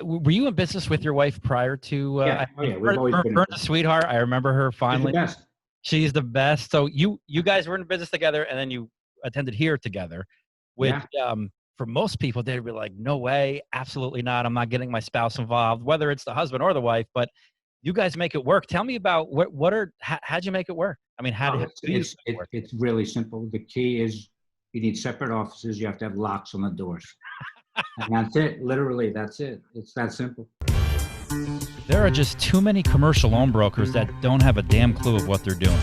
were you in business with your wife prior to? Yeah. Oh yeah. We've always been. Vern's a sweetheart. I remember her She's the finally. best. She's the best. So you guys were in business together, and then you attended here together, which Yeah. for most people they'd be like, no way, absolutely not. I'm not getting my spouse involved, whether it's the husband or the wife. But you guys make it work. Tell me about how'd you make it work? I mean, how Oh, did it work? it's really simple. The key is you need separate offices. You have to have locks on the doors, and that's it. Literally, that's it. It's that simple. There are just too many commercial loan brokers that don't have a damn clue of what they're doing.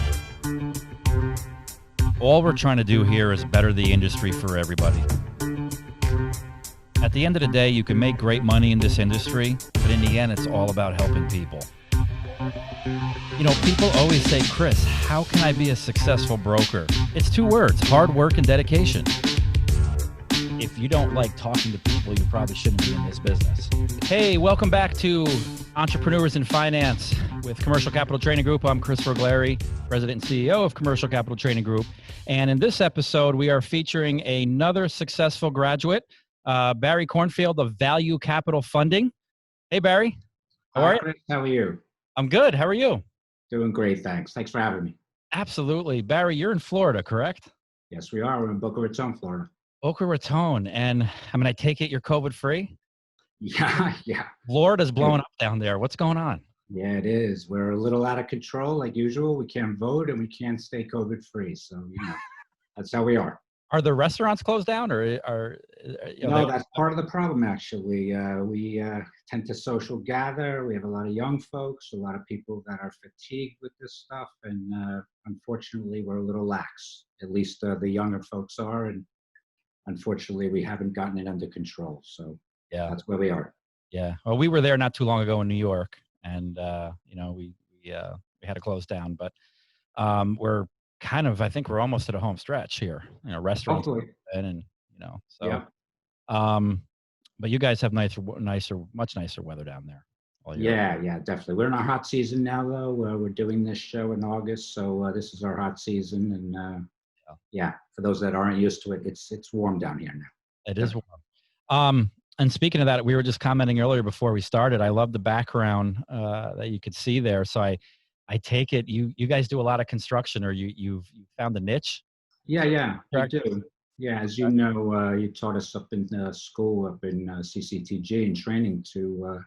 All we're trying to do here is better the industry for everybody. At the end of the day, you can make great money in this industry, but in the end, it's all about helping people. You know, people always say, Kris, how can I be a successful broker? It's 2 words, hard work and dedication. If you don't like talking to people, you probably shouldn't be in this business. Hey, welcome back to Entrepreneurs in Finance with Commercial Capital Training Group. I'm Kris Roglieri, President and CEO of Commercial Capital Training Group. And in this episode, we are featuring another successful graduate, Barry Kornfeld of Value Capital Funding. Hey, Barry. How are you? Kris, how are you? I'm good. How are you? Doing great, thanks. Thanks for having me. Absolutely. Barry, you're in Florida, correct? Yes, we are. We're in Boca Raton, Florida. Boca Raton. And I mean, I take it you're COVID-free? Yeah. Florida's blowing up down there. What's going on? Yeah, it is. We're a little out of control, like usual. We can't vote and we can't stay COVID-free. So, that's how we are. Are the restaurants closed down, or No, that's part of the problem, actually. We tend to social gather. We have a lot of young folks, a lot of people that are fatigued with this stuff. And unfortunately, we're a little lax. At least the younger folks are. And unfortunately, we haven't gotten it under control. So yeah, that's where we are. Yeah. Well, we were there not too long ago in New York, and we had to close down. But we're kind of, I think we're almost at a home stretch here. Restaurants Hopefully. and so. Yeah. But you guys have much nicer weather down there. Yeah, definitely. We're in our hot season now, though. We're doing this show in August, so this is our hot season. And for those that aren't used to it, it's warm down here now. It is warm. And speaking of that, we were just commenting earlier before we started. I love the background that you could see there. So I take it you guys do a lot of construction, or you've found the niche? Yeah, we do. Yeah, as you know, you taught us up in school, up in CCTG in training to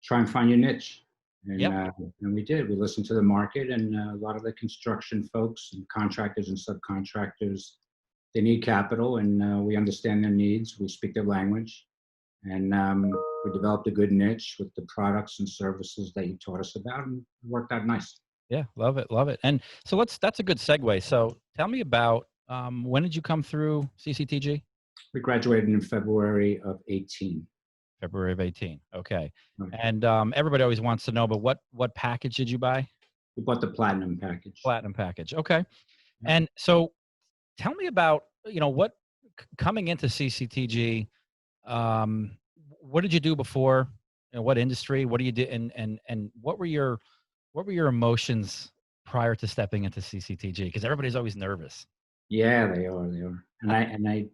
try and find your niche. And we did. We listened to the market, and a lot of the construction folks and contractors and subcontractors, they need capital, and we understand their needs. We speak their language, and we developed a good niche with the products and services that you taught us about, and it worked out nice. Yeah, love it. And so that's a good segue. So tell me about when did you come through CCTG? We graduated in February of 18. February of 18. Okay. Right. And everybody always wants to know, but what package did you buy? We bought the platinum package. Platinum package. Okay. Yeah. And so tell me about, what coming into CCTG, what did you do before? What industry? What do you do? And what were your emotions prior to stepping into CCTG? Because everybody's always nervous. Yeah, they are. And I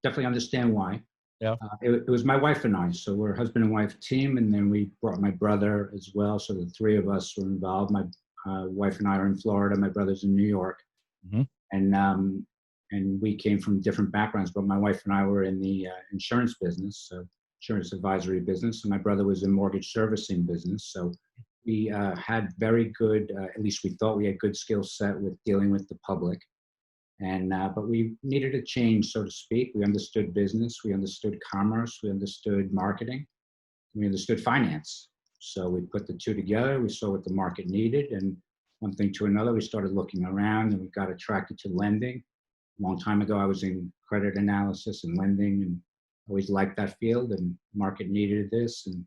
definitely understand why. Yeah. It was my wife and I, so we're a husband and wife team, and then we brought my brother as well. So the 3 of us were involved. My wife and I are in Florida. My brother's in New York, mm-hmm. and we came from different backgrounds. But my wife and I were in the insurance business, so insurance advisory business, and my brother was in mortgage servicing business. So we had very good, at least we thought we had good skill set with dealing with the public. And but we needed a change, so to speak. We understood business, we understood commerce, we understood marketing, we understood finance. So we put the 2 together. We saw what the market needed, and one thing to another, we started looking around, and we got attracted to lending. A long time ago, I was in credit analysis and lending, and always liked that field. And market needed this, and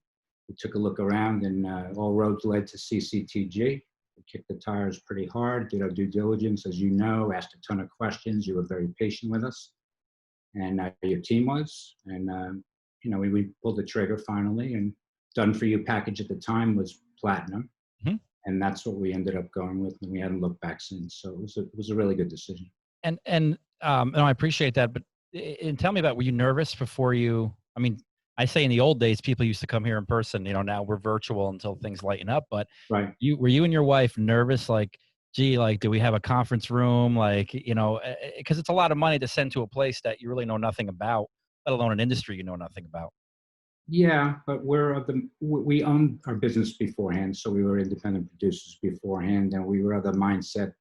we took a look around, and all roads led to CCTG. We kicked the tires pretty hard, did our due diligence, as you know, asked a ton of questions. You were very patient with us, and your team was. And, we pulled the trigger finally, and done for you package at the time was platinum. Mm-hmm. And that's what we ended up going with, and we hadn't looked back since. So it was a really good decision. And I appreciate that, but tell me about, were you nervous before you, I say in the old days, people used to come here in person. Now we're virtual until things lighten up. But Right. were you and your wife nervous? Like, gee, like, do we have a conference room? Like, because it's a lot of money to send to a place that you really know nothing about, let alone an industry you know nothing about. Yeah, but we owned our business beforehand, so we were independent producers beforehand, and we were of the mindset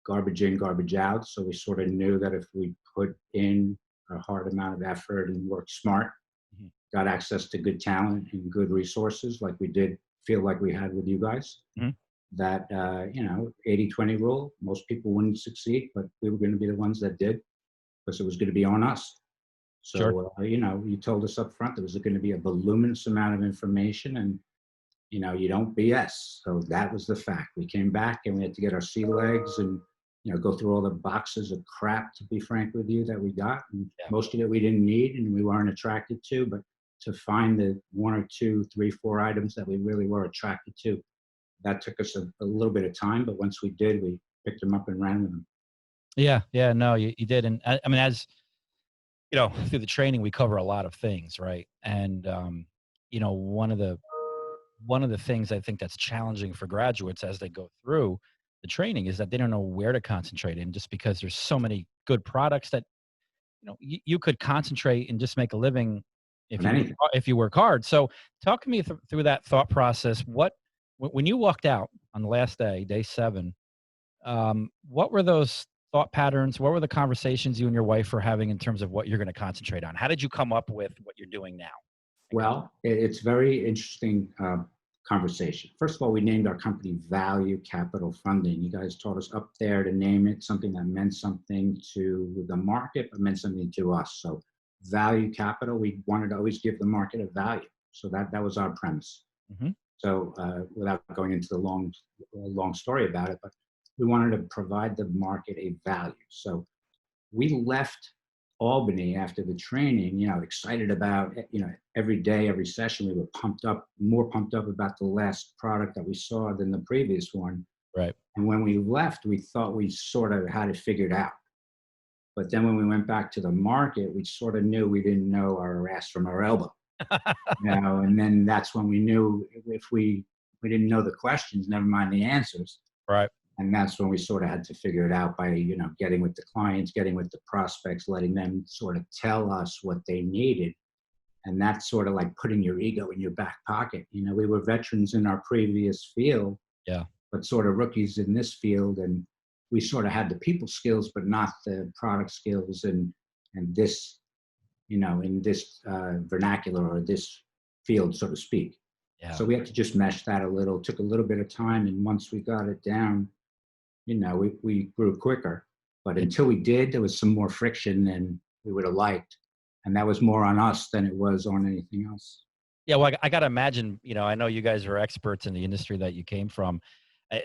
garbage in, garbage out. So we sort of knew that if we put in a hard amount of effort and worked smart, Mhm. got access to good talent and good resources, like we did feel like we had with you guys, Mhm. that 80-20 rule. Most people wouldn't succeed, but we were going to be the ones that did because it was going to be on us. Sure. So you told us up front there was going to be a voluminous amount of information, and you don't BS. So that was the fact. We came back and we had to get our sea legs and go through all the boxes of crap, to be frank with you, that we got. And Yeah. most of it we didn't need and we weren't attracted to, but to find the one or two, three, four items that we really were attracted to, that took us a little bit of time. But once we did, we picked them up and ran with them. Yeah. Yeah. No, you did. And I mean, as through the training, we cover a lot of things, right? And, one of the things I think that's challenging for graduates as they go through the training is that they don't know where to concentrate in, just because there's so many good products that you could concentrate and just make a living if On you anything. if you work hard. So talk to me through that thought process. When you walked out on the last day, day 7, what were those thought patterns? What were the conversations you and your wife were having in terms of what you're going to concentrate on? How did you come up with what you're doing now? Well, it's very interesting conversation. First of all, we named our company Value Capital Funding. You guys taught us up there to name it something that meant something to the market, but meant something to us. So Value Capital, we wanted to always give the market a value. So that was our premise. Hmm. So without going into the long story about it, but we wanted to provide the market a value. So we left Albany after the training, excited about, every day, every session, we were more pumped up about the last product that we saw than the previous one. Right. And when we left, we thought we sort of had it figured out. But then when we went back to the market, we sort of knew we didn't know our ass from our elbow, and then that's when we knew if we didn't know the questions, never mind the answers. Right. And that's when we sort of had to figure it out by getting with the clients, getting with the prospects, letting them sort of tell us what they needed. And that's sort of like putting your ego in your back pocket. We were veterans in our previous field, Yeah. but sort of rookies in this field, and we sort of had the people skills but not the product skills, and this in this vernacular or this field, so to speak. Yeah. So we had to just mesh that a little. It took a little bit of time, and once we got it down, we grew quicker. But until we did, there was some more friction than we would have liked. And that was more on us than it was on anything else. Yeah, well, I gotta imagine, I know you guys are experts in the industry that you came from.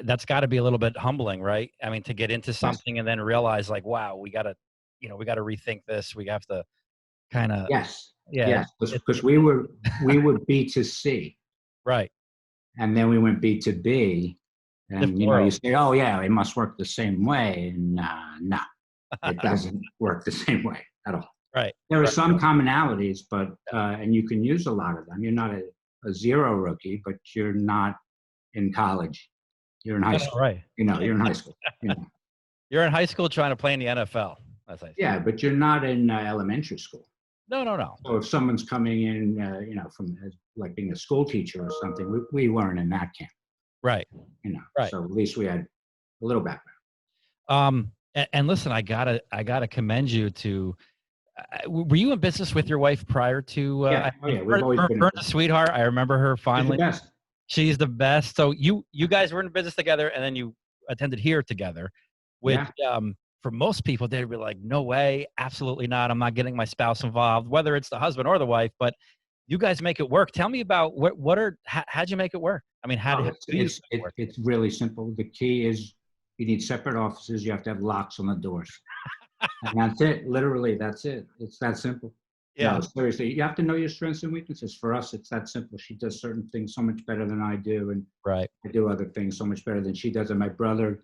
That's gotta be a little bit humbling, right? I mean, to get into Yes. something and then realize like, wow, we gotta rethink this. We have to kinda, Yes. yeah, Yes. Because we were B2C, right. and then we went B2B. And Different you world. say, oh yeah, it must work the same way. And no, it doesn't work the same way at all. Right, There are right. some commonalities, but and you can use a lot of them. You're not a zero rookie, but you're not in college. You're in high No, no, school. right. You're in high school. You're in high school trying to play in the NFL, as I say. Yeah, but you're not in elementary school. No, no, no. So if someone's coming in, from like being a school teacher or something, we weren't in that camp. Right, right. So at least we had a little background. And listen, I gotta commend you to. Were you in business with your wife prior to? Yeah. Oh yeah. We've always been. Vern's a sweetheart. I remember her She's the fondly. best. She's the best. So you guys were in business together, and then you attended here together, which Yeah. for most people they'd be like, no way, absolutely not. I'm not getting my spouse involved, whether it's the husband or the wife. But you guys make it work. Tell me about how'd you make it work? I mean, how Oh, do you make it work? it's really simple. The key is you need separate offices. You have to have locks on the doors, and that's it. Literally, that's it. It's that simple. Yeah. No, seriously, you have to know your strengths and weaknesses. For us, it's that simple. She does certain things so much better than I do, and Right. I do other things so much better than she does. And my brother,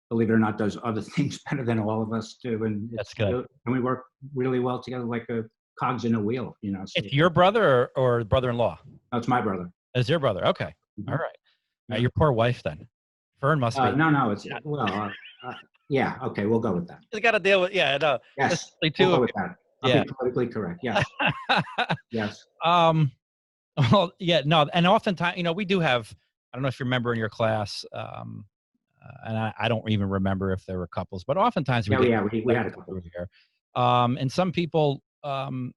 believe it or not, does other things better than all of us do. And That's good. and we work really well together, like a cogs in a wheel, you know. So It's your brother or brother-in-law? that's my brother. It's your brother. Okay. All Mhm. right. Yeah. Your poor wife then. Fern must be. No, no, it's Yeah. well, yeah. Okay, we'll go with that. She's got to deal with. Yeah. No. Yes, Especially we'll two go of with you. that. I'll be Yeah. politically correct. Yes, yes. um. Well, yeah. No. And oftentimes, we do have. I don't know if you remember in your class. And I don't even remember if there were couples, but oftentimes we Yeah, get yeah. We had a couple. through here. And some people, the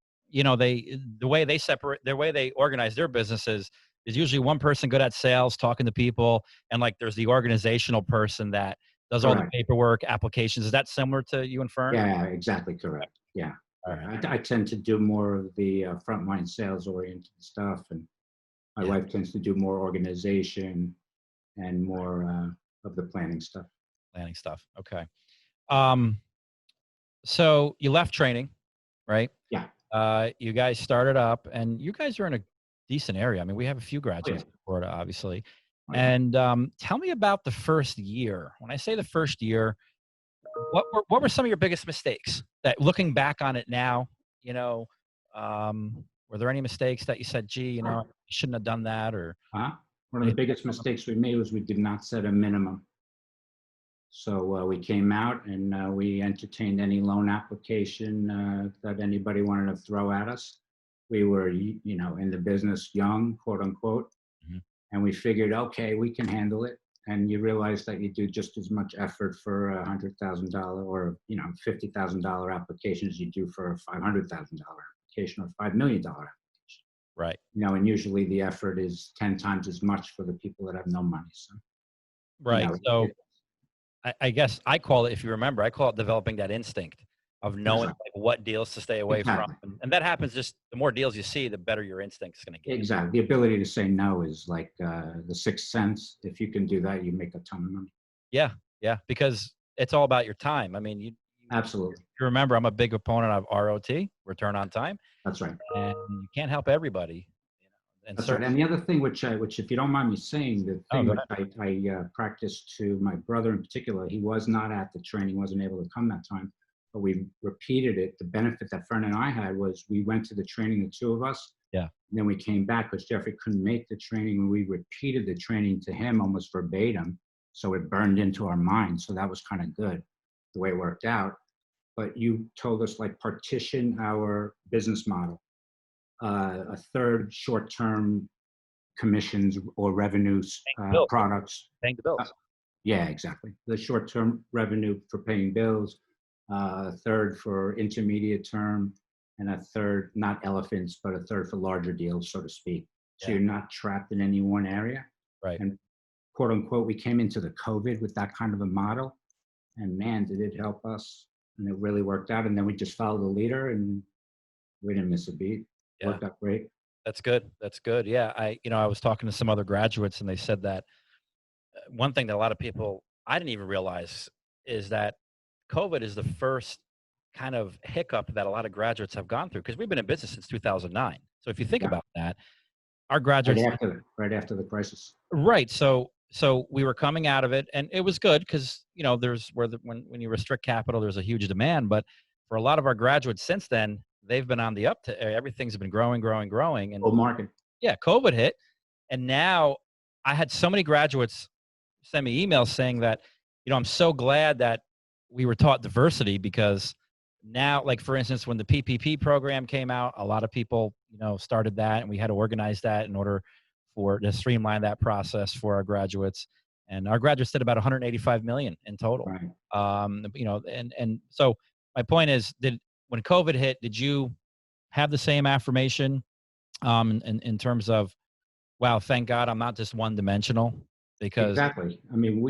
way they separate, the way they organize their businesses is usually one person good at sales, talking to people, and like there's the organizational person that does all the Correct. paperwork, applications. Is that similar to you and Fern? Yeah, exactly correct. Yeah, All yeah. right. I tend to do more of the frontline sales oriented stuff, and my Yeah. wife tends to do more organization and more of the planning stuff. Planning stuff. Okay. Um, so you left training, right? Yeah. You guys started up, and you guys are in a decent area. I mean, we have a few Oh yeah. graduates in Florida, obviously. Oh yeah. And tell me about the first year. When I say the first year, what were some of your biggest mistakes? That looking back on it now, you know, were there any mistakes that you said, "Gee, I Sure. shouldn't have done that," or One of the anything biggest mistakes we made was we did not set a minimum. So we came out and we entertained any loan application that anybody wanted to throw at us. We were, in the business young, quote unquote, Mhm. and we figured, okay, we can handle it. And you realize that you do just as much effort for $100,000 or $50,000 application as you do for a $500,000 application or $5 million application. right, And usually the effort is 10 times as much for the people that have no money. So you right? know, So it, I guess I call it, if you remember, I call it developing that instinct of that's knowing right. like what deals to stay away from, Exactly. and that happens. Just the more deals you see, the better your instinct is going to get. Exactly. The ability to say no is like the sixth sense. If you can do that, you make a ton of money. Yeah, yeah, because it's all about your time. I mean, Absolutely. you remember, I'm a big opponent of ROT, return on time, That's right. and you can't help everybody, and That's right. certain. And the other thing, which if you don't mind me saying, the Oh, thing go which ahead. I practiced to my brother in particular, he was not at the training, wasn't able to come that time, but we repeated it. The benefit that Fern and I had was we went to the training, the two of us, Yeah, and then we came back because Jeffrey couldn't make the training, and we repeated the training to him almost verbatim. So it burned into our minds. So that was kind of good the way it worked out. But you told us like partition our business model. A third short-term commissions or revenues paying the bills, products. paying the Uh, bills. yeah, exactly. The short-term revenue for paying bills, a third for intermediate term, and a third, not elephants, but a third for larger deals, so to speak. So Yeah, you're not trapped in any one area. right. And quote unquote, we came into the COVID with that kind of a model. And man, did it help us. And it really worked out. And then we just followed the leader and we didn't miss a beat. Yeah, Worked out great. that's good. That's good. Yeah, I was talking to some other graduates, and they said that one thing that a lot of people I didn't even realize is that COVID is the first kind of hiccup that a lot of graduates have gone through because we've been in business since 2009. So if you think Yeah. about that, our graduates, Right after the crisis. right? So we were coming out of it, and it was good because there's when you restrict capital, there's a huge demand. But for a lot of our graduates since then, they've been on the up to everything's been growing, growing, growing, and Bull market. yeah, COVID hit, and now I had so many graduates send me emails saying that, I'm so glad that we were taught diversity because now, like for instance, when the PPP program came out, a lot of people, started that, and we had to organize that in order to streamline that process for our graduates. And our graduates did about 185 million in total. Right. And so my point is, when COVID hit, did you have the same affirmation in terms of, wow, thank God I'm not just one dimensional? Because Exactly. I mean,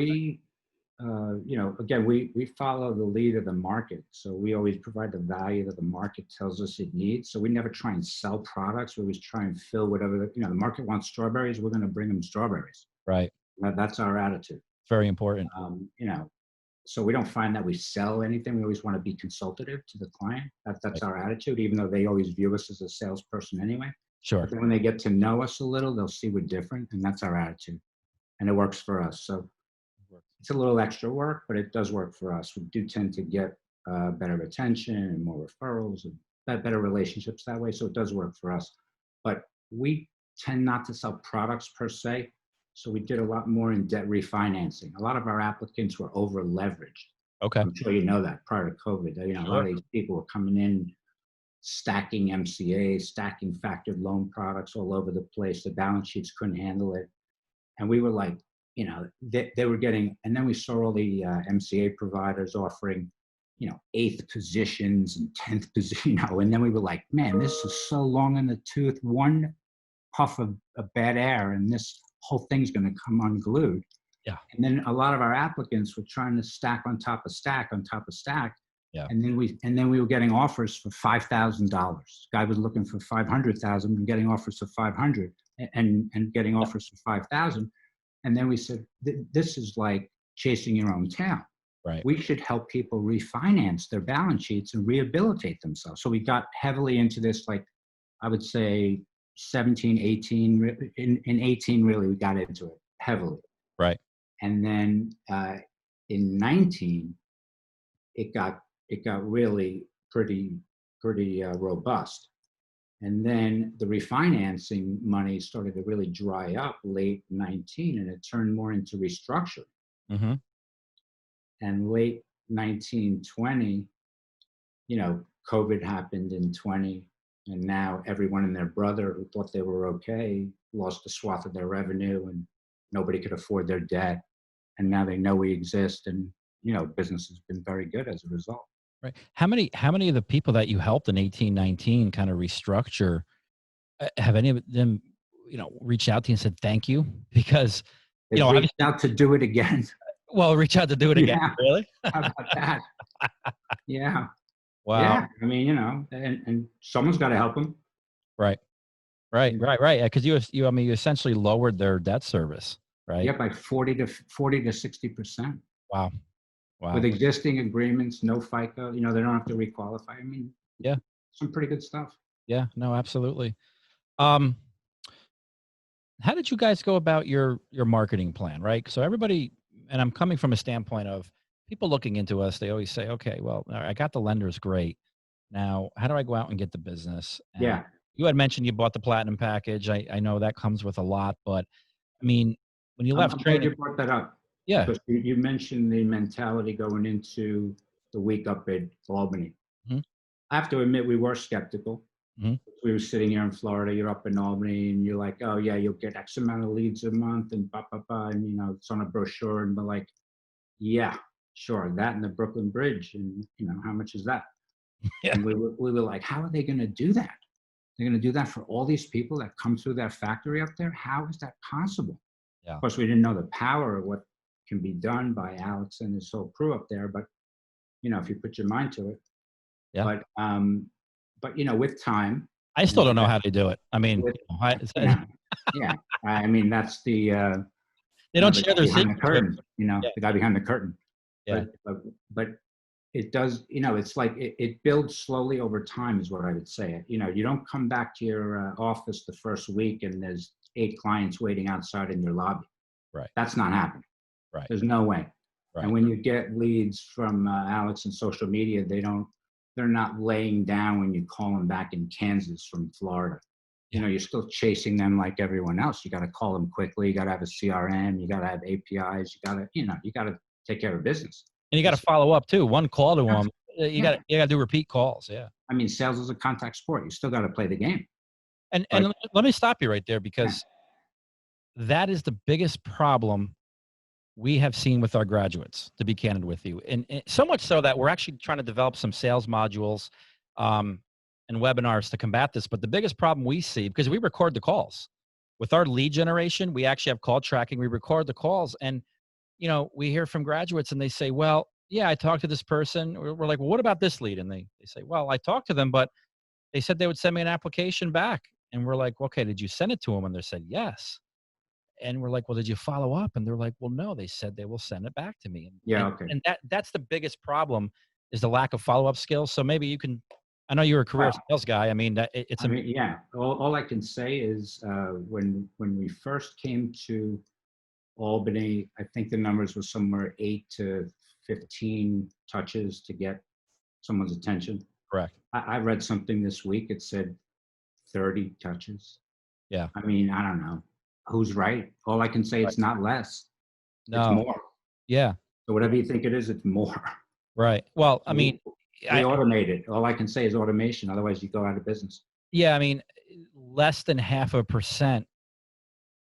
again, we follow the lead of the market. So we always provide the value that the market tells us it needs. So we never try and sell products. We always try and fill whatever, the market wants strawberries. We're going to bring them strawberries. right, That's our attitude. it's very important. Um, you know, so we don't find that we sell anything. We always want to be consultative to the client. That's Right. our attitude, even though they always view us as a salesperson anyway. Sure. But then when they get to know us a little, they'll see we're different, and that's our attitude. And it works for us. So it's a little extra work, but it does work for us. We do tend to get better retention and more referrals. And better relationships that way. So it does work for us. But we tend not to sell products per se. So we did a lot more in debt refinancing. A lot of our applicants were over leveraged. Okay. I'm sure you know that prior to COVID, a lot of these people were coming in, stacking MCAs, stacking factored loan products all over the place. The balance sheets couldn't handle it. And we were like, they were getting, and then we saw all the MCA providers offering, eighth positions and 10th position, and then we were like, man, this is so long in the tooth. One puff of bad air and this whole thing's going to come unglued. Yeah. And then a lot of our applicants were trying to stack on top of stack on top of stack. Yeah. And then we were getting offers for $5,000. Guy was looking for 500,000 and getting offers for 500 and getting offers for 5,000. And then we said, this is like chasing your own tail. Right. We should help people refinance their balance sheets and rehabilitate themselves. So we got heavily into this, like I would say 17, 18, in 18 really we got into it heavily. Right. And then in 19, it got really pretty robust. And then the refinancing money started to really dry up late 19, and it turned more into restructuring. Mm-hmm. And late 19, 20, COVID happened in 20, and now everyone and their brother who thought they were okay lost a swath of their revenue, and nobody could afford their debt. And now they know we exist, and business has been very good as a result. Right. How many of the people that you helped in 18, 19 kind of restructure, have any of them, reached out to you and said thank you? Because, They reached out to do it again. Well, reach out to do it again. Yeah. Really? How about that? Yeah. Wow. Yeah. I mean, and someone's got to help them. Right. Because you essentially lowered their debt service, right? Yeah, by 40 to 60%. Wow. With existing agreements, no FICA, they don't have to requalify. I mean, yeah, some pretty good stuff. Yeah, no, absolutely. How did you guys go about your marketing plan, right? So everybody, and I'm coming from a standpoint of people looking into us, they always say, okay, well, I got the lenders, great. Now, how do I go out and get the business? And yeah. You had mentioned you bought the platinum package. I know that comes with a lot, but I mean, when you left training, you brought that up. Yeah. Because you mentioned the mentality going into the week up at Albany. Mm-hmm. I have to admit, we were skeptical. Mm-hmm. We were sitting here in Florida, you're up in Albany, and you're like, oh yeah, you'll get X amount of leads a month and and it's on a brochure, and we're like, yeah, sure, that and the Brooklyn Bridge, and how much is that? Yeah. And we were like, how are they going to do that? They're going to do that for all these people that come through that factory up there? How is that possible? Yeah. Of course, we didn't know the power of what can be done by Alex and his whole crew up there, but if you put your mind to it. Yeah. But with time, I still don't know how to do it. I mean, yeah. I mean, that's the they don't share their secrets. The curtain, the guy behind the curtain. Yeah. But it does, it's like it builds slowly over time, is what I would say. You don't come back to your office the first week and there's 8 clients waiting outside in your lobby. Right. That's not happening. Right. There's no way. Right. And when you get leads from Alex and social media, they're not laying down when you call them back in Kansas from Florida. Yeah. You're still chasing them like everyone else. You got to call them quickly. You got to have a CRM. You got to have APIs. You got to take care of business. And you got to follow up too. One call to them. You got to do repeat calls. Yeah. I mean, sales is a contact sport. You still got to play the game. And let me stop you right there, because that is the biggest problem we have seen with our graduates, to be candid with you. And so much so that we're actually trying to develop some sales modules and webinars to combat this. But the biggest problem we see, because we record the calls with our lead generation, we actually have call tracking. We record the calls, and we hear from graduates and they say, well, yeah, I talked to this person. We're like, well, what about this lead? And they say, well, I talked to them, but they said they would send me an application back. And we're like, okay, did you send it to them? And they said, yes. And we're like, well, did you follow up? And they're like, well, no, they said they will send it back to me. And that's the biggest problem, is the lack of follow-up skills. So maybe you can, I know you're a career sales guy. I mean, yeah. All I can say is when we first came to Albany, I think the numbers were somewhere 8 to 15 touches to get someone's attention. Correct. I read something this week. It said 30 touches. Yeah. I mean, I don't know who's right. All I can say, Right. it's not less, it's No. more. Yeah. So whatever you think it is, it's more. Right. Well, I We mean, we I automate it. All I can say is automation. Otherwise, you go out of business. yeah, I mean, less than 0.5%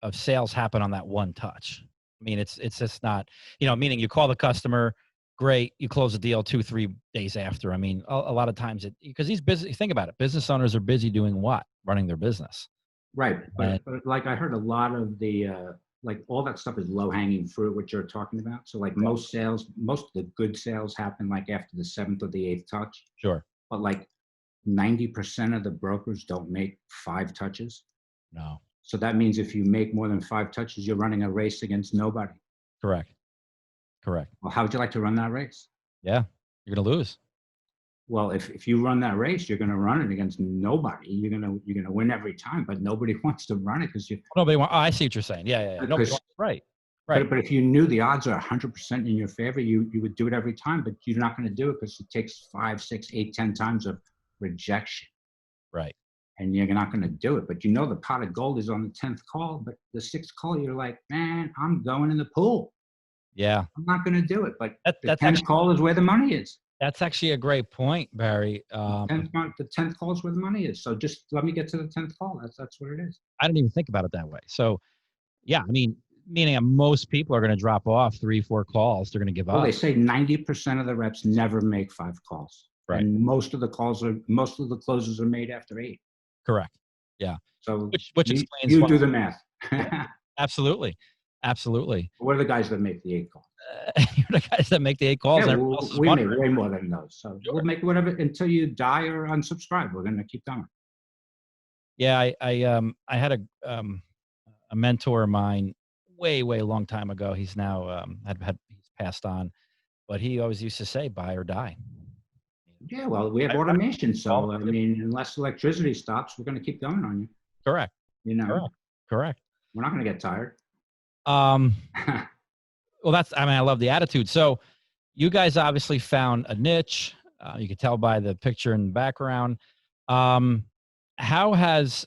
of sales happen on that one touch. I mean, it's just not, meaning you call the customer, great, you close the deal 2-3 days after. I mean, a lot of times because these business, think about it, business owners are busy doing what? Running their business. Right. And But like I heard a lot of the like all that stuff is low hanging fruit, what you're talking about. So like most sales, most of the good sales happen like after the seventh or the eighth touch. sure, But like 90% of the brokers don't make 5 touches. no, So that means if you make more than 5 touches, you're running a race against nobody. correct, correct. Well, how would you like to run that race? Yeah, you're gonna lose. Well, if you run that race, you're going to run it against nobody. You're gonna win every time, but nobody wants to run it Nobody want. Oh, I see what you're saying. Yeah, yeah, yeah. Nobody because wants. Right, right. but if you knew the odds are 100% in your favor, you would do it every time. But you're not going to do it because it takes 5, 6, 8, 10 times of rejection, Right. and you're not going to do it. But you know the pot of gold is on the 10th call, but the 6th call, you're like, man, I'm going in the pool. Yeah. I'm not going to do it. But That, the that's 10th actually call is where the money is. that's actually a great point, Barry. 10th call is where the money is. So just let me get to the 10th call. That's what it is. I didn't even think about it that way. So yeah, I mean, meaning most people are going to drop off 3-4 calls. They're going to give Well, they up. say 90% of the reps never make 5 calls. Right. And most of the closes are made after 8. Correct. Yeah. So Which explains you why. do the math. Absolutely. Absolutely. We're the guys that make the 8 calls. You're the guys that make the 8 calls. Yeah, Everyone else is we make wondering. way more than those. So Sure. we'll make whatever until you die or unsubscribe. We're going to keep going. Yeah, I had a mentor of mine way long time ago. He's now he's passed on, but he always used to say, "Buy or die." Yeah, well, we have I- automation. all So, I mean, unless electricity stops, we're going to keep going on you. Correct. You know, Correct. Correct. we're not going to get tired. Um, well, I love the attitude. So you guys obviously found a niche. You can tell by the picture in the background. Um, how has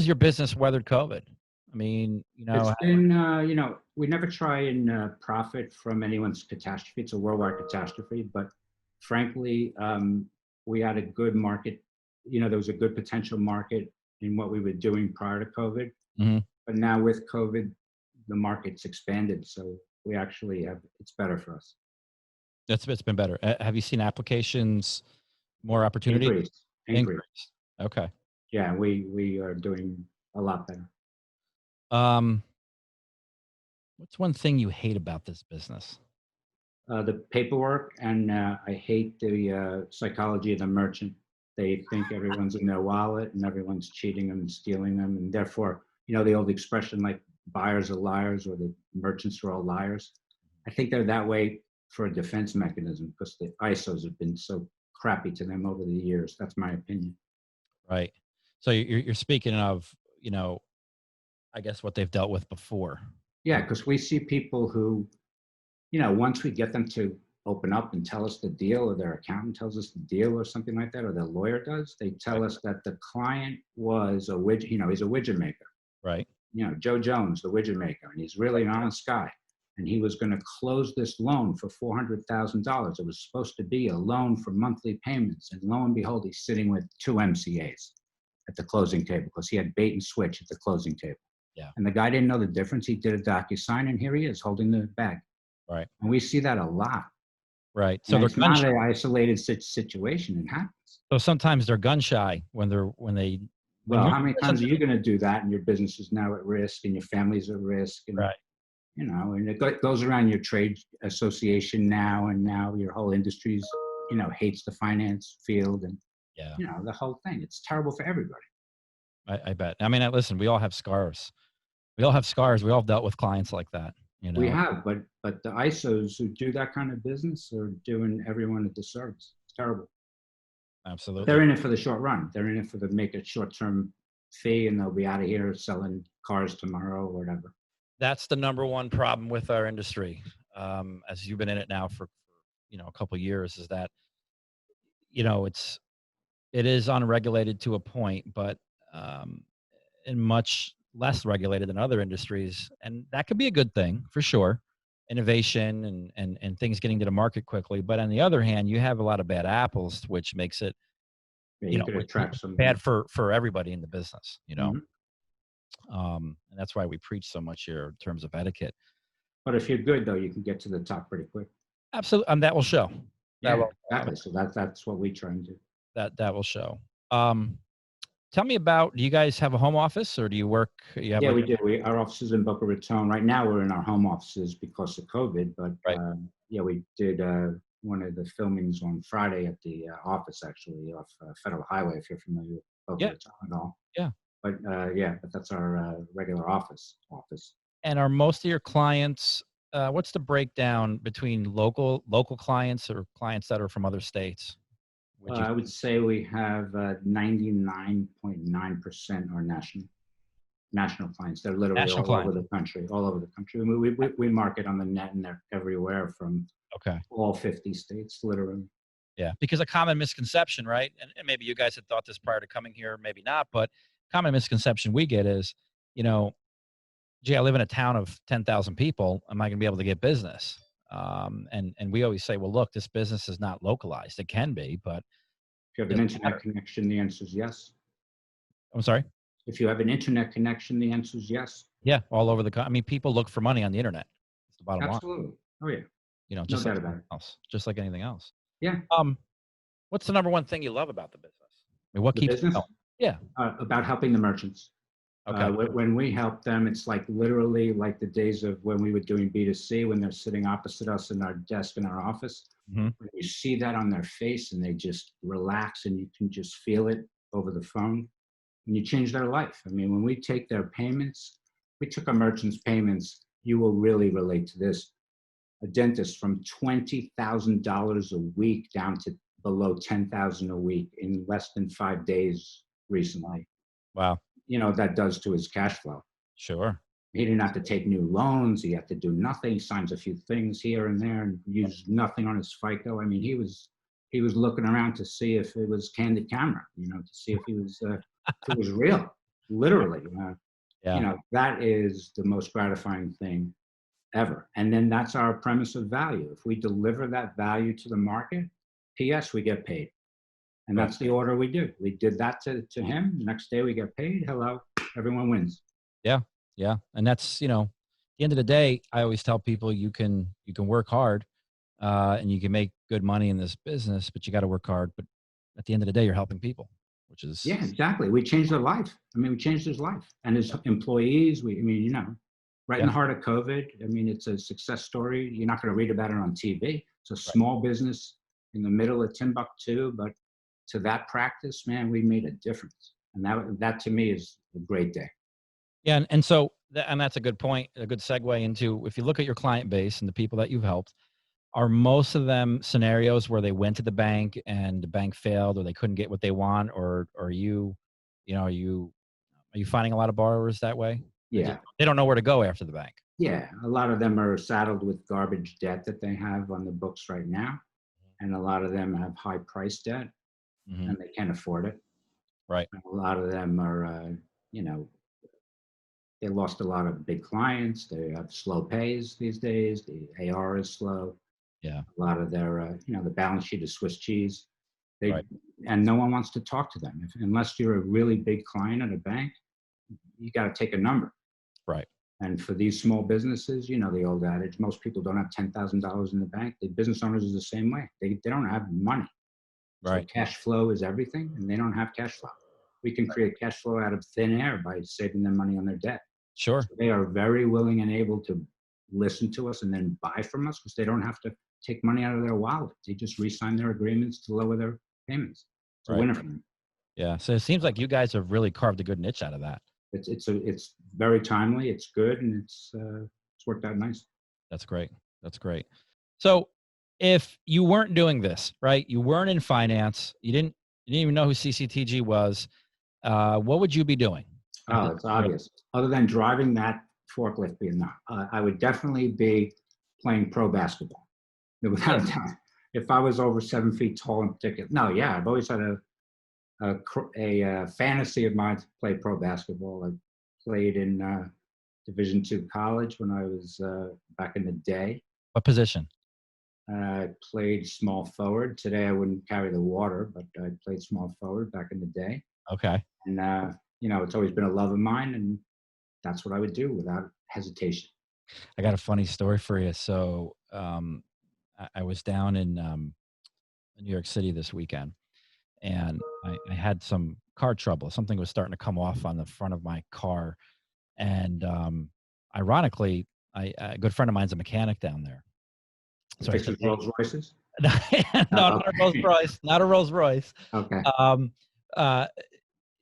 your business weathered COVID? I mean, It's been, we never try and profit from anyone's catastrophe. It's a worldwide catastrophe, but frankly, we had a good market. There was a good potential market in what we were doing prior to COVID. Mhm. But now with COVID, the market's expanded. So we actually it's better for us. It's been better. Have you seen applications, more opportunity? Increase. Okay. Yeah, we are doing a lot better. Um, what's one thing you hate about this business? The paperwork, and I hate the psychology of the merchant. They think everyone's in their wallet and everyone's cheating them and stealing them. And therefore, the old expression like buyers are liars or the merchants are all liars. I think they're that way for a defense mechanism because the ISOs have been so crappy to them over the years. That's my opinion. Right. So you're speaking of, I guess what they've dealt with before. Yeah, because we see people who, once we get them to open up and tell us the deal, or their accountant tells us the deal or something like that, or their lawyer does, they tell us that the client was a widget, he's a widget maker. Right. Joe Jones, the widget maker, and he's really an honest guy. And he was going to close this loan for $400,000. It was supposed to be a loan for monthly payments. And lo and behold, he's sitting with 2 MCAs at the closing table because he had bait and switch at the closing table. Yeah. And the guy didn't know the difference. He did a DocuSign, and here he is holding the bag. Right. And we see that a lot. Right. So And they're it's gun not shy. an isolated situation. It happens. So sometimes they're gun shy when Well, how many times are you going to do that and your business is now at risk and your family's at risk? And, Right. and it goes around your trade association now, and now your whole industry's, hates the finance field and, Yeah. the whole thing. It's terrible for everybody. I bet. I mean, listen, we all have scars. We all have scars. We all dealt with clients like that. We have, but the ISOs who do that kind of business are doing everyone a disservice. It's terrible. Absolutely. They're in it for the short run. They're in it for make a short-term fee, and they'll be out of here selling cars tomorrow or whatever. That's the number one problem with our industry. As you've been in it now for a couple of years, is that it's It is unregulated to a point, but um, and much less regulated than other industries, and that could be a good thing for sure. Innovation and things getting to the market quickly. But on the other hand, you have a lot of bad apples, which makes it Yeah, you could attract some. bad for everybody in the business. Mhm. And that's why we preach so much here in terms of etiquette. But if you're good though, you can get to the top pretty quick. Absolutely, that will show. That Yeah, will exactly. So that's what we try and do. that will show. Um, Tell me about. Do you guys have a home office, or do you work? You have Yeah, like we do. Our office is in Boca Raton. Right now, we're in our home offices because of COVID. But right? yeah, we did one of the filmings on Friday at the office, actually, off Federal Highway, if you're familiar with Boca Yeah, Raton at all. yeah. But yeah, but that's our regular office. And are most of your clients? What's the breakdown between local clients or clients that are from other states? Would you I would say say we have 99.9% are national clients. They're literally national all over clients? the country, all over the country. We market on the net, and they're everywhere from Okay. all 50 states, literally. Yeah, because a common misconception, right? And maybe you guys had thought this prior to coming here, maybe not, but common misconception we get is, you know, gee, I live in a town of 10,000 people. Am I going to be able to get business? And we always say, well, look, this business is not localized. It can be, but If you it have an doesn't internet matter. connection, the answer is yes. I'm sorry. If you have an internet connection, the answer is yes. Yeah, all over I mean, people look for money on the internet. That's the bottom line. Absolutely. Oh yeah, no Just like doubt about anything it. else. Just like anything else. Yeah, Um, what's the number one thing you love about the business? I mean, what the keeps it business going? Yeah. about helping the merchants. Okay. When we help them, it's like literally like the days of when we were doing B2C, when they're sitting opposite us in our desk in our office. Hmm. When you see that on their face and they just relax and you can just feel it over the phone and you change their life. I mean, when we take their payments, we took a merchant's payments, you will really relate to this. A dentist from $20,000 a week down to below 10,000 a week in less than 5 days Wow. recently. Wow. You know, that does to his cash flow. Sure. He didn't have to take new loans. He had to do nothing. He signs a few things here and there and used nothing on his FICO. I mean, he was looking around to see if it was candid camera, to see if it was real, literally. Yeah. That is the most gratifying thing ever. And then that's our premise of value. If we deliver that value to the market, P.S. we get paid. And Right. that's the order we do. We did that to him. The next day we get paid. Hello, everyone wins. Yeah. Yeah. And that's, at the end of the day, I always tell people you can work hard and you can make good money in this business, but you got to work hard. But at the end of the day, you're helping people, which is Yeah, exactly. We changed their life. I mean, we changed his life and his employees. Right in yeah. the heart of COVID. I mean, it's a success story. You're not going to read about it on TV. It's a Right. small business in the middle of Timbuktu, but to that practice, man, we made a difference. And that to me is a great day. Yeah. And so, and that's a good point, a good segue into if you look at your client base and the people that you've helped, are most of them scenarios where they went to the bank and the bank failed or they couldn't get what they want? Or are you finding a lot of borrowers that way? Yeah. They don't know where to go after the bank. Yeah. A lot of them are saddled with garbage debt that they have on the books right now. And a lot of them have high price debt Hmm. and they can't afford it. Right. And a lot of them are, they lost a lot of big clients. They have slow pays these days. The AR is slow. Yeah. A lot of their, the balance sheet is Swiss cheese. Right. And no one wants to talk to them. Unless you're a really big client at a bank, you got to take a number. Right. And for these small businesses, the old adage, most people don't have $10,000 in the bank. The business owners is the same way. They don't have money. So Right. cash flow is everything, and they don't have cash flow. We can create cash flow out of thin air by saving them money on their debt. Sure. So they are very willing and able to listen to us and then buy from us because they don't have to take money out of their wallet. They just re-sign their agreements to lower their payments. It's a Right. winner for them. Yeah. So it seems like you guys have really carved a good niche out of that. It's very timely. It's good, and it's worked out nice. That's great. That's great. So if you weren't doing this, right? You weren't in finance. You didn't even know who CCTG was. What would you be doing? Oh, it's obvious. Other than driving that forklift, I would definitely be playing pro basketball, without a doubt. If I was over 7 feet tall and particular, no, yeah, I've always had a fantasy of mine to play pro basketball. I played in Division II college when I was back in the day. What position? I played small forward. Today I wouldn't carry the water, but I played small forward back in the day. Okay. And it's always been a love of mine, and that's what I would do without hesitation. I got a funny story for you. So I was down in New York City this weekend, and I had some car trouble. Something was starting to come off on the front of my car, and ironically, a good friend of mine's a mechanic down there. So I said, Fixes Rolls Royces? no, not a Rolls Okay. Royce, not a Rolls Royce. Okay. Uh,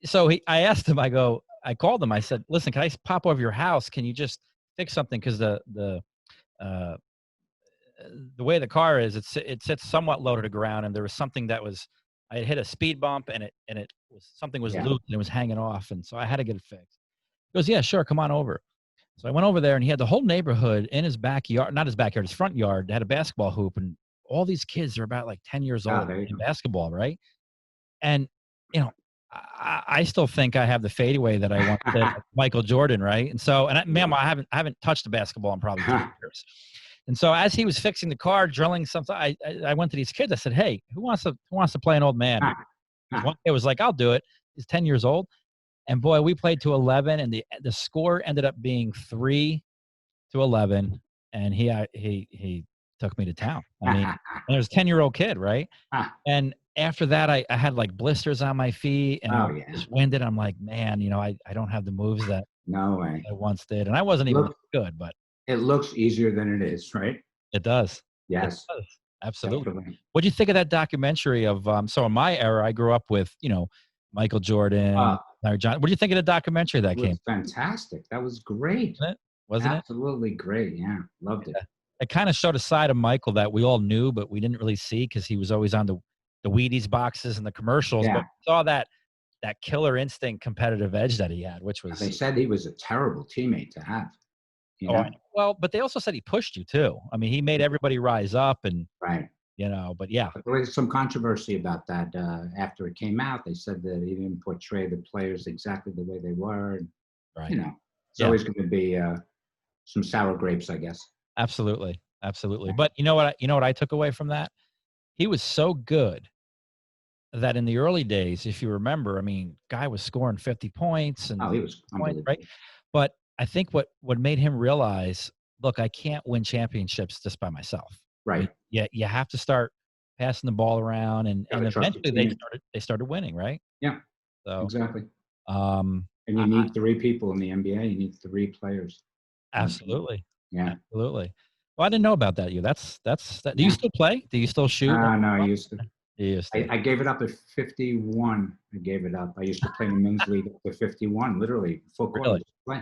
so I asked him. I called him. I said, "Listen, can I pop over your house? Can you just fix something? Because uh, the way the car is, it sits somewhat low to the ground, and there was something that was I had hit a speed bump, and it was something was Yeah. loose and it was hanging off, and so I had to get it fixed." He goes, "Yeah, sure, come on over." So I went over there, and he had the whole neighborhood in his backyard, not his backyard, his front yard. They had a basketball hoop, and all these kids are about like 10 years Oh, old there you in go. basketball, right? And you know, I still think I have the fadeaway that I once did, like Michael Jordan, right? And so, ma'am, I haven't touched a basketball in probably 10 years. And so, as he was fixing the car, drilling something, I went to these kids. I said, "Hey, who wants to play an old man?" Because one kid was like, "I'll do it." He's 10 years old, and boy, we played to 11, and the score ended up being 3-11, and he took me to town. I mean, and there's a 10-year-old kid, right? And after that, I had like blisters on my feet, and I Oh was yeah. just winded. I'm like, man, I don't have the moves that No way. I once did, and I wasn't even Look, good, but it looks easier than it is, right? it does. It Yes, does. Absolutely. definitely. What'd you think of that documentary of? So in my era, I grew up with Michael Jordan, Uh, Larry Johnson. What do you think of the documentary that it came? was fantastic. That was great. Wasn't it? Wasn't it? Absolutely great. Yeah, loved it. It kind of showed a side of Michael that we all knew, but we didn't really see because he was always on the Wheaties boxes and the commercials. But Yeah. we saw that killer instinct competitive edge that he had, which They was said he was a terrible teammate to have. You oh, I know, know. Well, but they also said he pushed you too. I mean, he made everybody rise up, and right? but yeah, But there was some controversy about that after it came out. They said that he didn't portray the players exactly the way they were. And, right, it's yeah, always going to be some sour grapes, I guess. absolutely, absolutely. Yeah. But you know what I took away from that? He was so good that in the early days, if you remember, I mean, guy was scoring 50 points Oh, and he was points, right? unbelievable. But I think what made him realize, look, I can't win championships just by myself. Right. You have to start passing the ball around, and Have a trusted eventually teammate. they started winning, right? Yeah, So, exactly. um, And you need three people in the NBA. You need three players on a team. absolutely, Yeah. absolutely. Well, I didn't know about that. That's that. Do you Yeah. still play? Do you still shoot? No, I used to. You used to. I gave it up at 51. I gave it up. I used to play in the men's league up to 51, literally full court. Really? Play.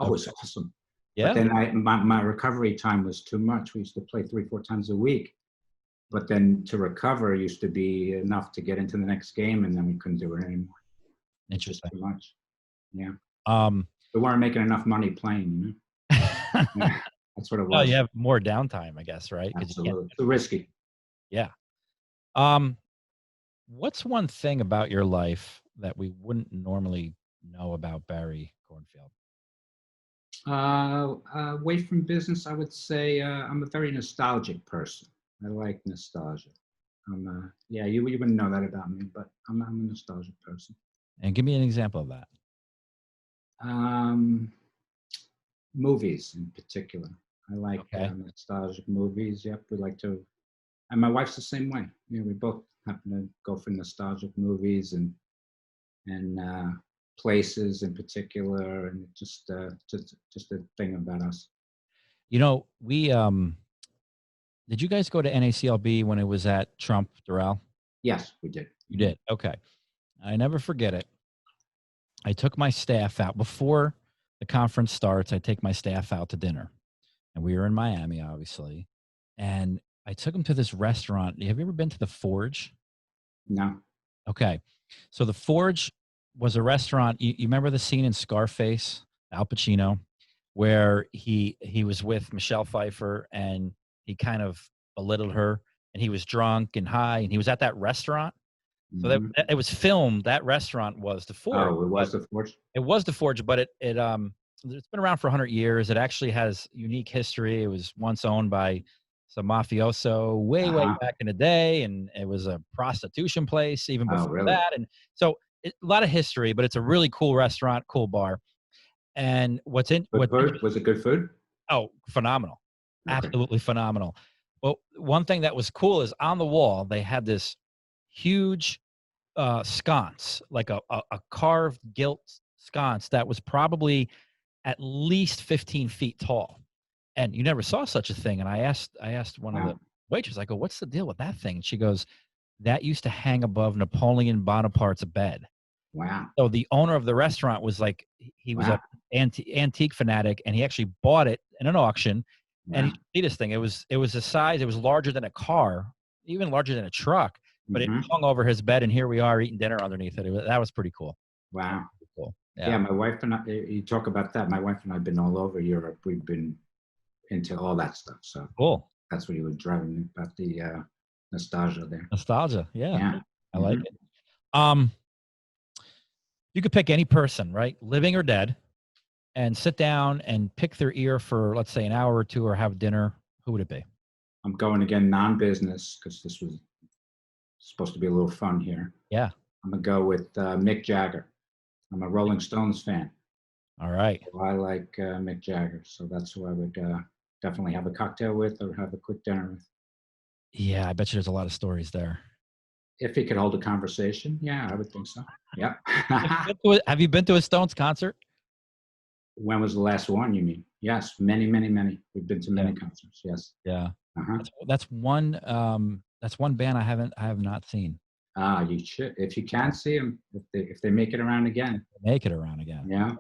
Oh, it Okay. was awesome. But Yeah. then my recovery time was too much. We used to play 3-4 times a week. But then to recover used to be enough to get into the next game, and then we couldn't do it anymore. It's just Interesting. too much. Yeah. Um, We weren't making enough money playing, Yeah, that's what it well, was. you have more downtime, I guess, right? Because you can't. Absolutely. Too risky. Yeah. Um, what's one thing about your life that we wouldn't normally know about Barry Kornfeld? Away from business, I would say I'm a very nostalgic person. I like nostalgia. Yeah, you wouldn't know that about me, but I'm a nostalgic person. And give me an example of that. Um, Movies in particular. I like Okay. nostalgic movies. Yep, we like to, and my wife's the same way. We both happen to go for nostalgic movies and places in particular, and just a thing about us. We did you guys go to NACLB when it was at Trump Doral? Yes, we did. You did. Okay. I never forget it. I took my staff out before the conference starts. I take my staff out to dinner, and we were in Miami, obviously. And I took them to this restaurant. Have you ever been to the Forge? No. Okay. So the Forge was a restaurant. You remember the scene in Scarface, Al Pacino, where he was with Michelle Pfeiffer and he kind of belittled her, and he was drunk and high, and he was at that restaurant. So that Hmm. it was filmed. That restaurant was the Forge. Oh, it But was the Forge. it was the Forge, but it's been around for 100 years. It actually has unique history. It was once owned by some mafioso way Uh-huh. back in the day, and it was a prostitution place even Oh, before really? that. And so a lot of history, but it's a really cool restaurant, cool bar. And Good what's food? interesting? Was it good food? Oh, phenomenal, Okay. absolutely phenomenal. Well, one thing that was cool is on the wall they had this huge sconce, like a carved gilt sconce that was probably at least 15 feet tall. And you never saw such a thing. And I asked one of the Wow. waitresses, I go, what's the deal with that thing? And she goes, that used to hang above Napoleon Bonaparte's bed. Wow. So the owner of the restaurant was like, he was a Wow. antique fanatic, and he actually bought it in an auction. And he Wow. see this thing. It was the size. It was larger than a car, even larger than a truck. But it Hmm. hung over his bed, and here we are eating dinner underneath it. That was pretty cool. That was Wow. pretty cool. Yeah, Yeah, my wife and I, you talk about that. My wife and I have been all over Europe. We've been into all that stuff. So cool. that's what he was driving me about the nostalgia there. Nostalgia. Yeah, Yeah. I like Hmm. it. Um, you could pick any person, right, living or dead, and sit down and pick their ear for, let's say, an hour or two, or have dinner. Who would it be? I'm going again non-business because this was supposed to be a little fun here. Yeah. I'm gonna go with Mick Jagger. I'm a Rolling Stones fan. All right. So I like Mick Jagger, so that's who I would definitely have a cocktail with or have a quick dinner with. Yeah, I bet you there's a lot of stories there. If he could hold a conversation, yeah, I would think so. Yeah. Have you been to a Stones concert? When was the last one? You mean? Yes, many, many, many. We've been to Yeah. many concerts. Yes. Yeah. Uh-huh. That's one band I have not seen. Ah, you should if you can see them if they make it around again. Make it around again. Yeah.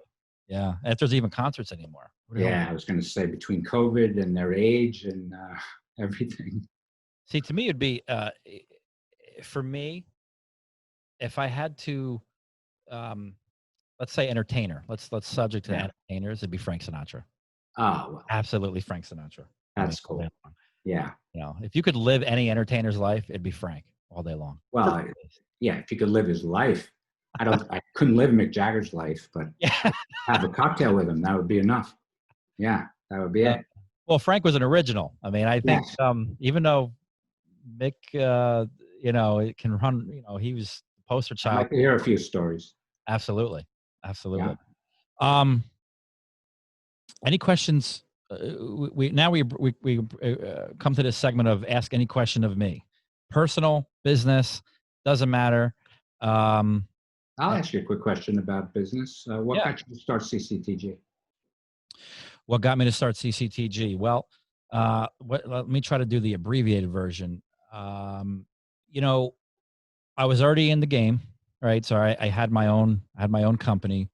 Yeah. If there's even concerts anymore. Who the hell- Yeah, I was going to say between COVID and their age and everything. See, to me, it'd be for me, if I had to, um, let's say entertainer. Let's subject to Yeah. entertainers. It'd be Frank Sinatra. Oh, well, Absolutely, Frank Sinatra. I mean, that's all day cool. long. Yeah. You know, if you could live any entertainer's life, it'd be Frank all day long. Well, yeah, if you could live his life. I couldn't live Mick Jagger's life, but Yeah. have a cocktail with him, that would be enough. Yeah, that would be Uh, it. well, Frank was an original. I mean, I think Yes. even though Mick, it can run. He was the poster I'd child. like to hear a few stories. Absolutely, Yeah. absolutely. Um, any questions? We now we come to this segment of ask any question of me, personal, business, doesn't matter. Um, I'll eh, ask you a quick question about business. What yeah. got you to start CCTG? What got me to start CCTG? Well, let me try to do the abbreviated version. Um, you know, I was already in the game, right? So I had my own company.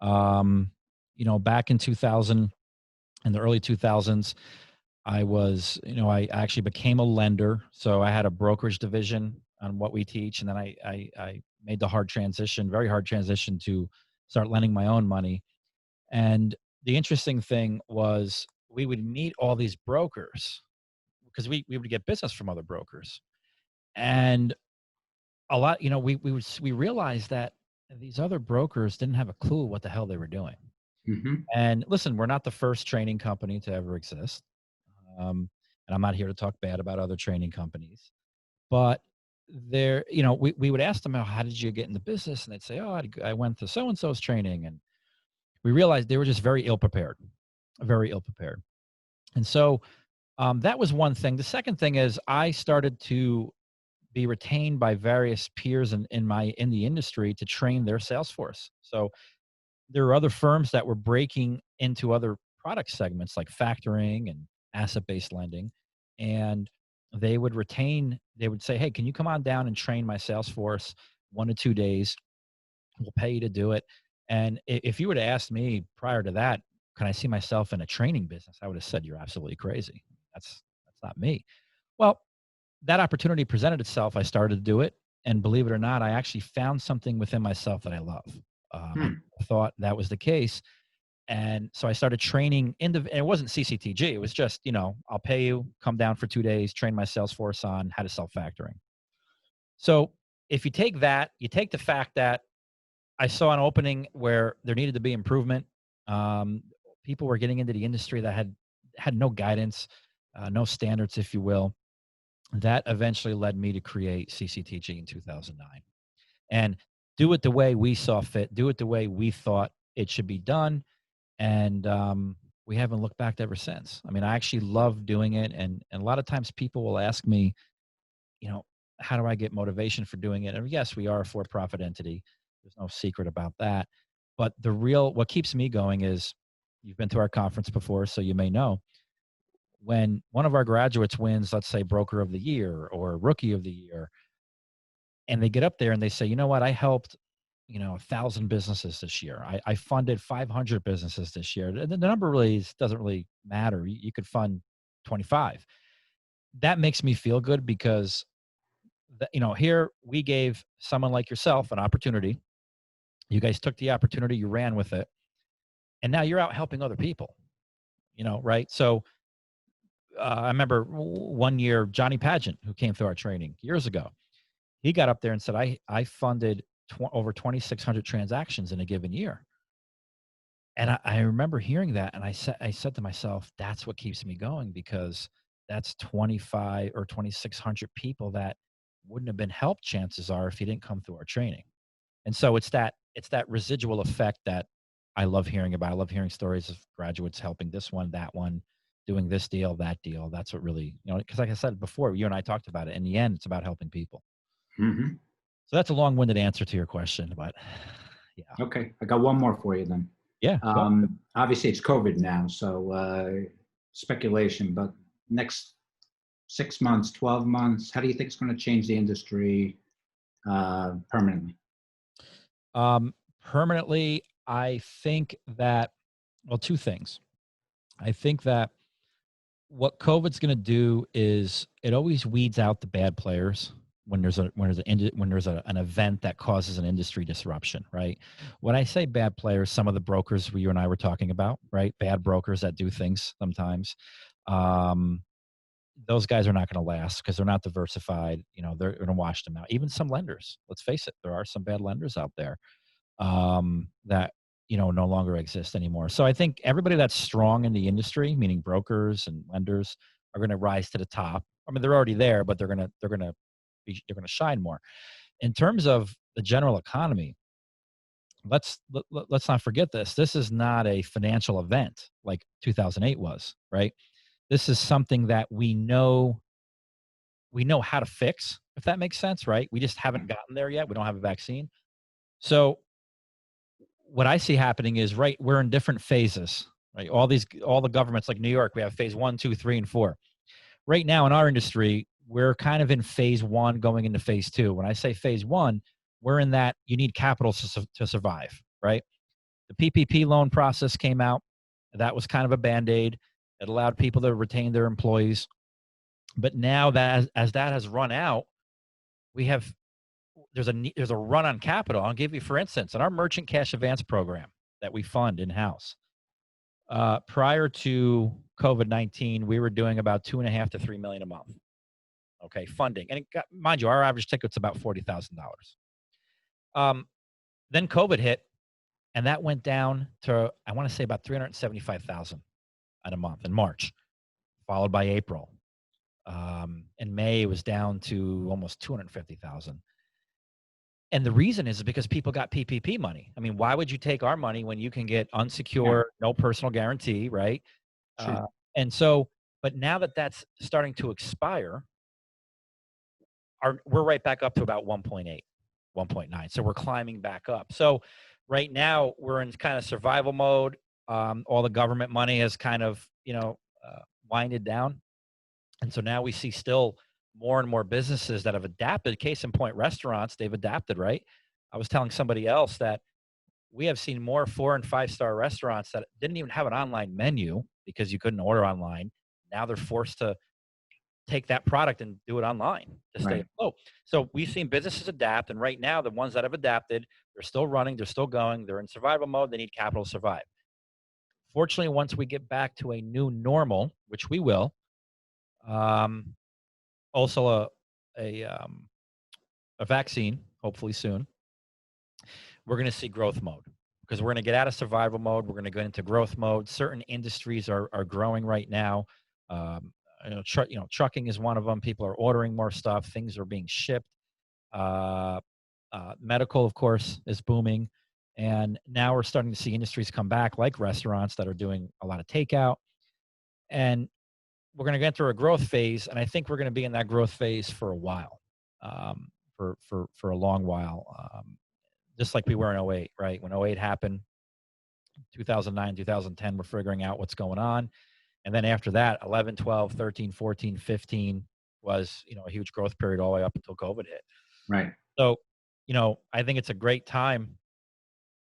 Back in 2000, in the early 2000s, I actually became a lender. So I had a brokerage division on what we teach, and then I made the very hard transition to start lending my own money. And the interesting thing was we would meet all these brokers because we would get business from other brokers, and a lot, we realized that these other brokers didn't have a clue what the hell they were doing. Hmm. And listen, we're not the first training company to ever exist. And I'm not here to talk bad about other training companies, but we would ask them, "Oh, how did you get in the business?" And they'd say, "Oh, I went to so and so's training." And we realized they were just very ill prepared, very ill prepared. And so that was one thing. The second thing is I started to be retained by various peers in the industry to train their sales force. So there are other firms that were breaking into other product segments like factoring and asset-based lending, and they would say, "Hey, can you come on down and train my sales force 1 to 2 days? We'll pay you to do it." And if you would have asked me prior to that, can I see myself in a training business? I would have said, "You're absolutely crazy. That's not me." Well, that opportunity presented itself. I started to do it. And believe it or not, I actually found something within myself that I love. I Hmm. thought that was the case. And so I started training and it wasn't CCTG. It was just, I'll pay you, come down for 2 days, train my sales force on how to sell factoring. So if you take that, you take the fact that I saw an opening where there needed to be improvement. Um, People were getting into the industry that had no guidance, no standards, if you will. That eventually led me to create CCTG in 2009 and do it the way we saw fit, do it the way we thought it should be done, and we haven't looked back ever since. I mean, I actually love doing it, and a lot of times people will ask me, you know, how do I get motivation for doing it? And yes, we are a for-profit entity. There's no secret about that. But what keeps me going is, you've been to our conference before, so you may know, when one of our graduates wins, let's say Broker of the Year or Rookie of the Year, and they get up there and they say, you know what, I helped, 1,000 businesses this year. I funded 500 businesses this year. The number doesn't really matter. You could fund 25. That makes me feel good because here we gave someone like yourself an opportunity. You guys took the opportunity, you ran with it, and now you're out helping other people. Right? So I remember one year Johnny Pageant, who came through our training years ago. He got up there and said, "I funded over 2,600 transactions in a given year." And I remember hearing that, and I said to myself, "That's what keeps me going, because that's 25 or 2,600 people that wouldn't have been helped, chances are, if he didn't come through our training." And so it's that residual effect that I love hearing about. I love hearing stories of graduates helping this one, that one, doing this deal, that deal. That's what really, because like I said before, you and I talked about it. In the end, it's about helping people. Hmm. So that's a long-winded answer to your question, but yeah. Okay, I got one more for you then. Yeah. Go. Obviously, it's COVID now, so speculation, but next 6 months, 12 months, how do you think it's going to change the industry permanently? Permanently, I think that, well, two things. I think that what COVID's going to do is it always weeds out the bad players when an event that causes an industry disruption, right? When I say bad players, some of the brokers you and I were talking about, right? Bad brokers that do things sometimes. Um, those guys are not going to last because they're not diversified. They're going to wash them out. Even some lenders. Let's face it, there are some bad lenders out there that no longer exist anymore. So I think everybody that's strong in the industry, meaning brokers and lenders, are going to rise to the top. I mean, they're already there, but they're going to shine more. In terms of the general economy, let's not forget this. This is not a financial event like 2008 was, right? This is something that we know how to fix, if that makes sense, right? We just haven't gotten there yet. We don't have a vaccine. So what I see happening is, right, we're in different phases, right? All the governments, like New York, we have phase 1, 2, 3, and 4. Right now in our industry, we're kind of in phase 1 going into phase 2. When I say phase 1, we're in that you need capital to survive, right? The PPP loan process came out. That was kind of a Band-Aid. It allowed people to retain their employees. But now that as that has run out, we have there's a run on capital. I'll give you, for instance, in our merchant cash advance program that we fund in-house, prior to COVID-19, we were doing about 2.5 to 3 million a month. Okay, funding. And mind you, our average ticket's about $40,000. Then COVID hit, and that went down to, I want to say, about 375,000 in a month in March, followed by April. In May, it was down to almost 250,000. And the reason is because people got PPP money. I mean, why would you take our money when you can get unsecured, no personal guarantee, right? Sure. And so, but now that that's starting to expire, we're right back up to about 1.8, 1.9. So we're climbing back up. So right now we're in kind of survival mode. All the government money has kind of, winded down. And so now we see still more and more businesses that have adapted. Case in point, restaurants, they've adapted, right? I was telling somebody else that we have seen more 4 and 5-star restaurants that didn't even have an online menu because you couldn't order online. Now they're forced to take that product and do it online to stay Right. afloat. So we've seen businesses adapt, and right now the ones that have adapted, they're still running, they're still going, they're in survival mode, they need capital to survive. Fortunately, once we get back to a new normal, which we will, also a a vaccine, hopefully soon, we're going to see growth mode because we're going to get out of survival mode. We're going to go into growth mode. Certain industries are growing right now. Um, trucking is one of them. People are ordering more stuff. Things are being shipped. Uh, Medical, of course, is booming. And now we're starting to see industries come back like restaurants that are doing a lot of takeout. And we're going to get through a growth phase. And I think we're going to be in that growth phase for a while, for a long while. Just like we were in '08, right? When '08 happened, 2009, 2010, we're figuring out what's going on. And then after that, 11, 12, 13, 14, 15 was, a huge growth period all the way up until COVID hit. Right. So, I think it's a great time.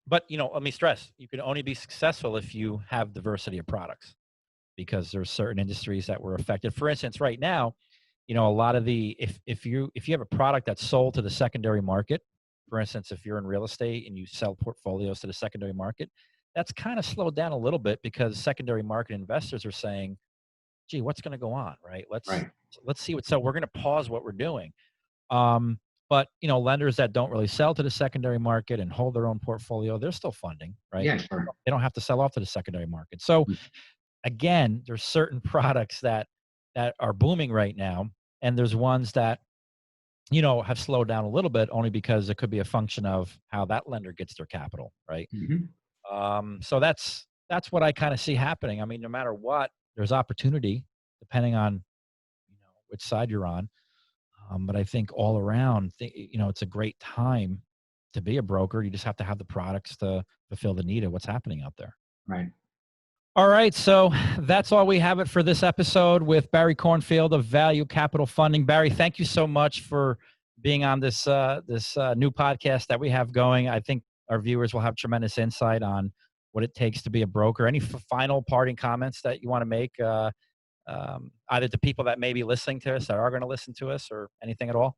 But, let me stress, you can only be successful if you have diversity of products because there's certain industries that were affected. For instance, right now, a lot of if you have a product that's sold to the secondary market, for instance, if you're in real estate and you sell portfolios to the secondary market, that's kind of slowed down a little bit because secondary market investors are saying, gee, what's going to go on, right? Let's see what's so we're going to pause what we're doing. But lenders that don't really sell to the secondary market and hold their own portfolio, they're still funding, right? Yeah, sure. They don't have to sell off to the secondary market. So again, there's certain products that are booming right now, and there's ones that have slowed down a little bit only because it could be a function of how that lender gets their capital, right? So that's what I kind of see happening. I mean, no matter what, there's opportunity depending on which side you're on. But I think all around, it's a great time to be a broker. You just have to have the products to fulfill the need of what's happening out there. Right. All right, so that's all we have it for this episode with Barry Kornfeld of Value Capital Funding. Barry, thank you so much for being on this new podcast that we have going. I think our viewers will have tremendous insight on what it takes to be a broker. Any final parting comments that you want to make, either to people that may be listening to us, that are going to listen to us, or anything at all?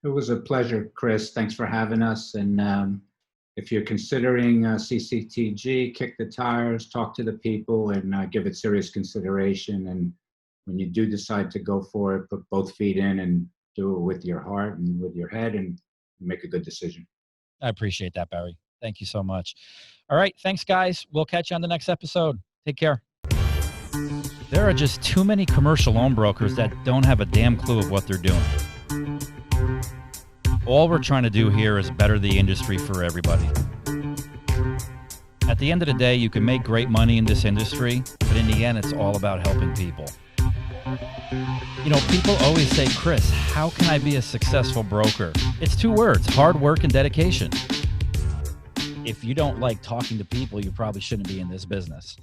It was a pleasure, Kris. Thanks for having us. And if you're considering CCTG, kick the tires, talk to the people, and give it serious consideration. And when you do decide to go for it, put both feet in and do it with your heart and with your head and make a good decision. I appreciate that, Barry. Thank you so much. All right. Thanks, guys. We'll catch you on the next episode. Take care. There are just too many commercial loan brokers that don't have a damn clue of what they're doing. All we're trying to do here is better the industry for everybody. At the end of the day, you can make great money in this industry, but in the end, it's all about helping people. People always say, Kris, how can I be a successful broker? It's 2 words, hard work and dedication. If you don't like talking to people, you probably shouldn't be in this business.